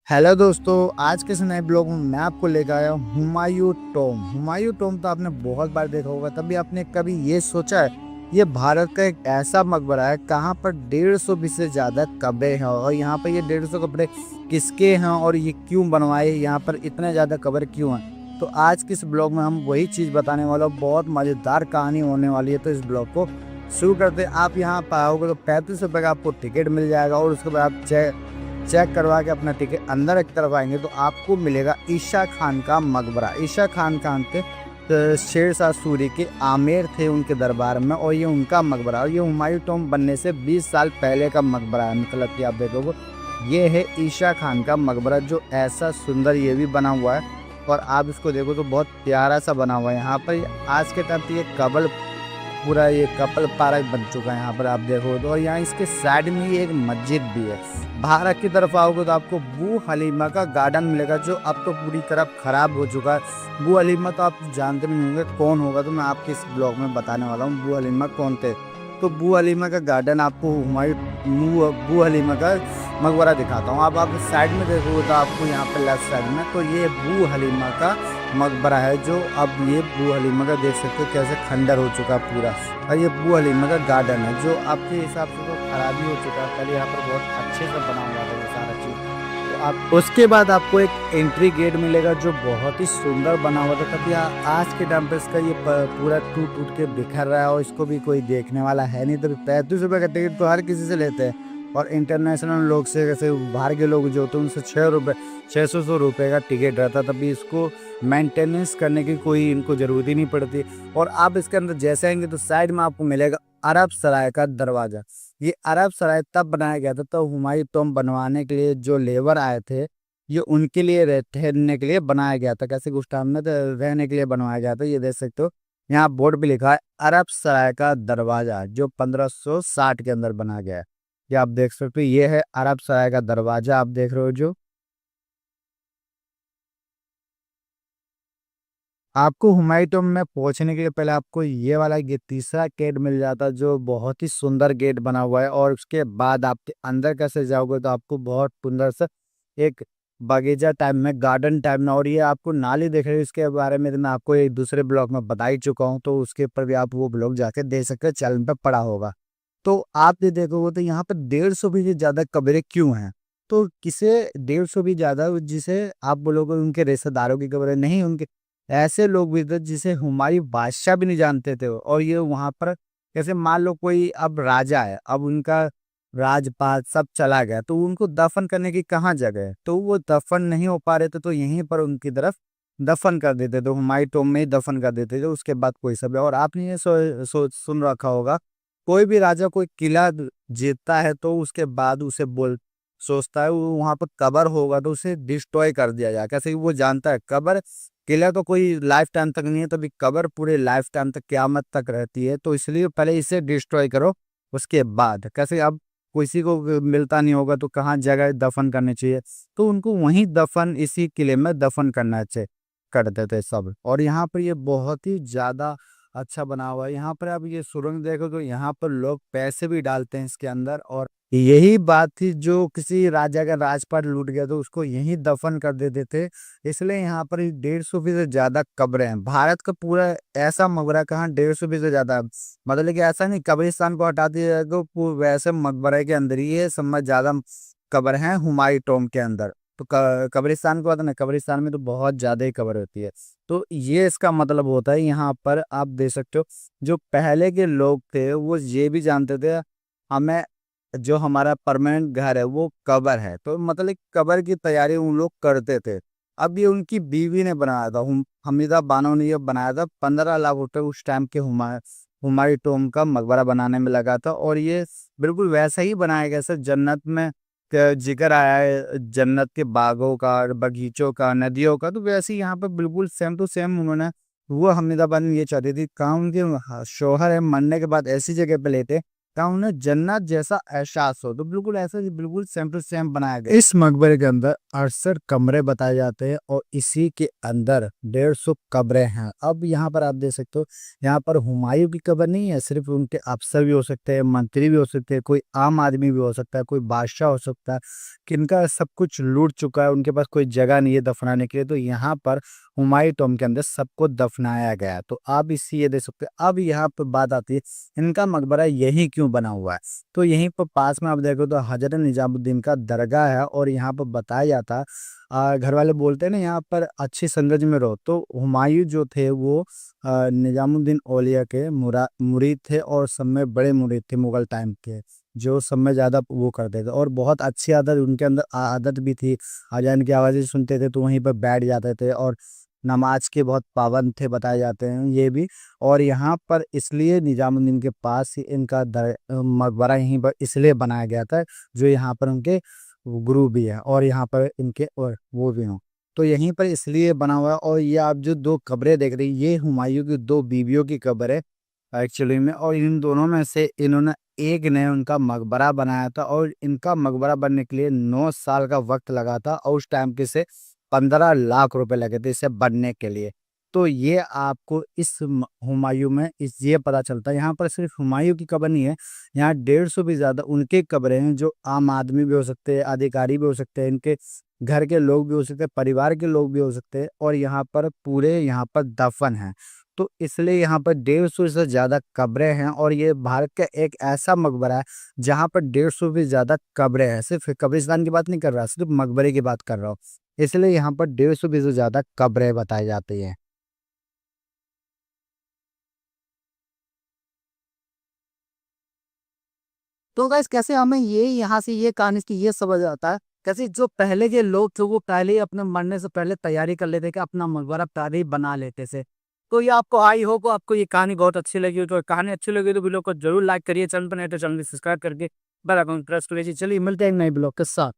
Hello दोस्तों, आज के इस नए ब्लॉग में मैं आपको लेकर आया हूँ हुमायूं टॉम। हुमायूं टॉम तो आपने बहुत बार देखा होगा, तभी आपने कभी ये सोचा है ये भारत का एक ऐसा मकबरा है कहाँ पर 150 से ज़्यादा कब्रें हैं। और यहाँ पर ये 150 कब्रें किसके हैं और ये क्यों बनवाए, यहाँ पर इतने ज़्यादा कब्र क्यों हैं। तो आज के इस ब्लॉग में हम वही चीज़ बताने वाला हूँ। बहुत मज़ेदार कहानी होने वाली है, तो इस ब्लॉग को शुरू करते हैं। आप यहाँ पाओगे तो 35 रुपये का आपको टिकट मिल जाएगा और उसके बाद आप चेक करवा के अपना टिकट अंदर एक तरफ आएंगे तो आपको मिलेगा ईशा खान का मकबरा। ईशा खान थे शेर शाह सूरी के आमेर थे उनके दरबार में, और ये उनका मकबरा। और ये हुमायूं टॉम बनने से 20 साल पहले का मकबरा है। मतलब कि आप देखोगे ये है ईशा खान का मकबरा, जो ऐसा सुंदर ये भी बना हुआ है। और आप इसको देखो तो बहुत प्यारा सा बना हुआ है। यहाँ पर आज के टाइम पे ये पूरा ये कपल पार्क बन चुका है। यहाँ पर आप देखो तो, और यहाँ इसके साइड में ही एक मस्जिद भी है। बाहर की तरफ आओगे तो आपको बू हलीमा का गार्डन मिलेगा, जो अब तो पूरी तरह खराब हो चुका है। बू हलीमा तो आप जानते नहीं होंगे कौन होगा, तो मैं आपके इस ब्लॉग में बताने वाला हूँ बू हलीमा कौन थे। तो बू हलीमा का गार्डन आपको बू हलीमा का मकबरा दिखाता हूँ। आप साइड में देखोगे तो आपको यहाँ पे लेफ्ट साइड में तो ये बू हलीमा का मकबरा है, जो अब ये बू हलीमा का देख सकते हो कैसे खंडर हो चुका पूरा। और ये बू हलीमा का गार्डन है, जो आपके हिसाब से तो खराब ही हो चुका है। पहले यहाँ पर बहुत अच्छे से बना हुआ था ये सारा चीज़। तो आप उसके बाद आपको एक एंट्री गेट मिलेगा जो बहुत ही सुंदर बना हुआ था। तभी आज के टाइम पे इसका ये पूरा टूट टूट के बिखर रहा है और इसको भी कोई देखने वाला है नहीं। तभी 35 रुपये का टिकट तो हर किसी से लेते हैं, और इंटरनेशनल लोग से, जैसे बाहर के लोग जो होते हैं उनसे 600 रुपये का टिकट रहता। तभी इसको मेंटेनेंस करने की कोई इनको ज़रूरत ही नहीं पड़ती। और आप इसके अंदर जैसे आएंगे तो साइड में आपको मिलेगा अरब सराय का दरवाज़ा। ये अरब सराय तब बनाया गया था तो हुमायूं टॉम बनवाने के लिए जो लेबर आए थे, ये उनके लिए ठहरने के लिए बनाया गया था। कैसे उस टाइम में तो रहने के लिए बनवाया गया था। ये देख सकते हो यहाँ बोर्ड पे लिखा है अरब सराय का दरवाज़ा, जो 1560 के अंदर बनाया गया है। ये आप देख सकते हो, ये है अरब सराय का दरवाज़ा, आप देख रहे हो। जो आपको हुमायूं टॉम में पहुंचने के लिए पहले आपको ये वाला गेट, तीसरा गेट मिल जाता, जो बहुत ही सुंदर गेट बना हुआ है। और उसके बाद आपके अंदर कैसे जाओगे तो आपको बहुत सुंदर सा एक बगीचा टाइप में, गार्डन टाइप में, और ये आपको नाली देख रहे हो। इसके बारे में तो मैं आपको एक दूसरे ब्लॉग में बता ही चुका हूँ, तो उसके ऊपर भी आप वो ब्लॉग जाके देख सकते हैं, चैनल पे पड़ा होगा। तो आप ये देखोगे तो यहाँ पर 150 भी ज्यादा कब्रें क्यों हैं। तो किसे 150 भी ज्यादा, जिसे आप बोलोगे उनके रिश्तेदारों की कब्रें नहीं, उनके ऐसे लोग भी थे जिसे हुमायूं बादशाह भी नहीं जानते थे। और ये वहां पर जैसे मान लो कोई अब राजा है, अब उनका राजपाट सब चला गया, तो उनको दफन करने की कहाँ जगह है, तो वो दफन नहीं हो पा रहे थे, तो यहीं पर उनकी तरफ दफन कर देते थे, हुमायूं टॉम में ही दफन कर देते थे। उसके बाद कोई सब। और आपने ये सुन रखा होगा, कोई भी राजा कोई किला जीतता है तो उसके बाद उसे बोल सोचता है वो वहां पर कब्र होगा तो उसे डिस्ट्रॉय कर दिया जाए। कैसे कि वो जानता है कब्र, किला तो कोई लाइफ टाइम तक नहीं है, तभी कब्र पूरे लाइफ टाइम तक क्यामत तक रहती है। तो इसलिए पहले इसे डिस्ट्रॉय करो, उसके बाद। कैसे अब किसी को मिलता नहीं होगा तो कहाँ जगह दफन करनी चाहिए, तो उनको वहीं दफन, इसी किले में दफन करना चाहिए, कर देते सब। और यहाँ पर ये बहुत ही ज्यादा अच्छा बना हुआ है। यहाँ पर आप ये सुरंग देखो तो यहाँ पर लोग पैसे भी डालते हैं इसके अंदर। और यही बात थी, जो किसी राजा का राजपाट लूट गया तो उसको यहीं दफन कर देते थे। इसलिए यहाँ पर 150 से ज्यादा कब्रें हैं। भारत का पूरा ऐसा मकबरा कहाँ 150 से ज्यादा है। मतलब कि ऐसा नहीं कब्रिस्तान को हटा दिया जाए तो वैसे मकबरे के अंदर ही है सब में ज्यादा कब्र हैं हुमायूं टॉम के अंदर। तो कब्रिस्तान को आता ना, कब्रिस्तान में तो बहुत ज्यादा ही कब्र होती है। तो ये इसका मतलब होता है। यहाँ पर आप देख सकते हो जो पहले के लोग थे वो ये भी जानते थे हमें जो हमारा परमानेंट घर है वो कब्र है, तो मतलब कब्र की तैयारी उन लोग करते थे। अब ये उनकी बीवी ने बनाया था, हमीदा बानो ने ये बनाया था। 15 लाख रुपए उस टाइम के हुमायूं टॉम का मकबरा बनाने में लगा था। और ये बिल्कुल वैसा ही बनाया गया, सर जन्नत में जिक्र आया है जन्नत के बागों का, बगीचों का, नदियों का, तो वैसे ही यहाँ पर बिल्कुल सेम टू सेम उन्होंने, वो हमीदा बानो ये चाहती थी काम उनके शोहर है मरने के बाद ऐसी जगह पे लेते ताकि उन्हें जन्नत जैसा एहसास हो। तो बिल्कुल ऐसा ही बिल्कुल सेम टू सेम बनाया गया। इस मकबरे के अंदर 68 कमरे बताए जाते हैं और इसी के अंदर 150 कब्रें हैं। अब यहाँ पर आप देख सकते हो, यहाँ पर हुमायूं की कब्र नहीं है, सिर्फ उनके अफसर भी हो सकते हैं, मंत्री भी हो सकते हैं, कोई आम आदमी भी हो सकता है, कोई बादशाह हो सकता है, किनका सब कुछ लूट चुका है, उनके पास कोई जगह नहीं है दफनाने के लिए, तो यहाँ पर हुमायूं टॉम के अंदर सबको दफनाया गया है। तो आप इसी ये देख सकते हैं। अब यहाँ पर बात आती है, इनका मकबरा यही क्यों बना हुआ है? तो यहीं पर पास में आप देखो तो हजरत निजामुद्दीन का दरगाह है और यहाँ पर बताया जाता, घर वाले बोलते हैं ना यहाँ पर अच्छी संगत में रहो। तो हुमायूं जो थे वो निजामुद्दीन औलिया के मुरीद थे और सब में बड़े मुरीद थे मुगल टाइम के, जो सब में ज़्यादा वो करते थे और बहुत अच्छी आदत उनके अंदर आदत भी थी। अजान की आवाज़ें सुनते थे तो वहीं पर बैठ जाते थे और नमाज के बहुत पाबंद थे बताए जाते हैं ये भी। और यहाँ पर इसलिए निजामुद्दीन के पास ही इनका मकबरा यहीं पर इसलिए बनाया गया था, जो यहाँ पर उनके गुरु भी है और यहाँ पर इनके और वो भी हों, तो यहीं पर इसलिए बना हुआ है। और ये आप जो दो कब्रें देख रही हैं, ये हुमायूं की दो बीवियों की कब्र है एक्चुअली में, और इन दोनों में से इन्होंने एक ने उनका मकबरा बनाया था और इनका मकबरा बनने के लिए 9 साल का वक्त लगा था और उस टाइम के से 15 लाख रुपए लगे थे इसे बनने के लिए। तो ये आपको इस हुमायूं में इस ये पता चलता है। यहाँ पर सिर्फ हुमायूं की कब्र नहीं है, यहाँ 150 भी ज्यादा उनके कब्रें हैं, जो आम आदमी भी हो सकते हैं, अधिकारी भी हो सकते हैं, इनके घर के लोग भी हो सकते हैं, परिवार के लोग भी हो सकते हैं, और यहाँ पर पूरे यहाँ पर दफन है। तो इसलिए यहाँ पर 150 से ज़्यादा कब्रें हैं और ये भारत का एक ऐसा मकबरा है जहाँ पर 150 भी ज़्यादा कब्रें हैं। सिर्फ कब्रिस्तान की बात नहीं कर रहा, सिर्फ मकबरे की बात कर रहा हूँ। इसलिए यहाँ पर 150 भी से ज़्यादा कब्रें बताई जाती हैं। तो गाइस कैसे हमें ये यहाँ से ये कहानी की ये समझ आता है, कैसे जो पहले के लोग थे वो पहले ही अपने मरने से पहले तैयारी कर लेते कि अपना मकबरा पहले ही बना लेते थे। तो ये आपको आई होप आपको ये कहानी बहुत अच्छी लगी हो, तो कहानी अच्छी लगी तो वीडियो को जरूर लाइक करिए, चैनल पर नहीं तो चैनल सब्सक्राइब करके बेल आइकन प्रेस करिए। चलिए मिलते हैं एक नए ब्लॉग के साथ।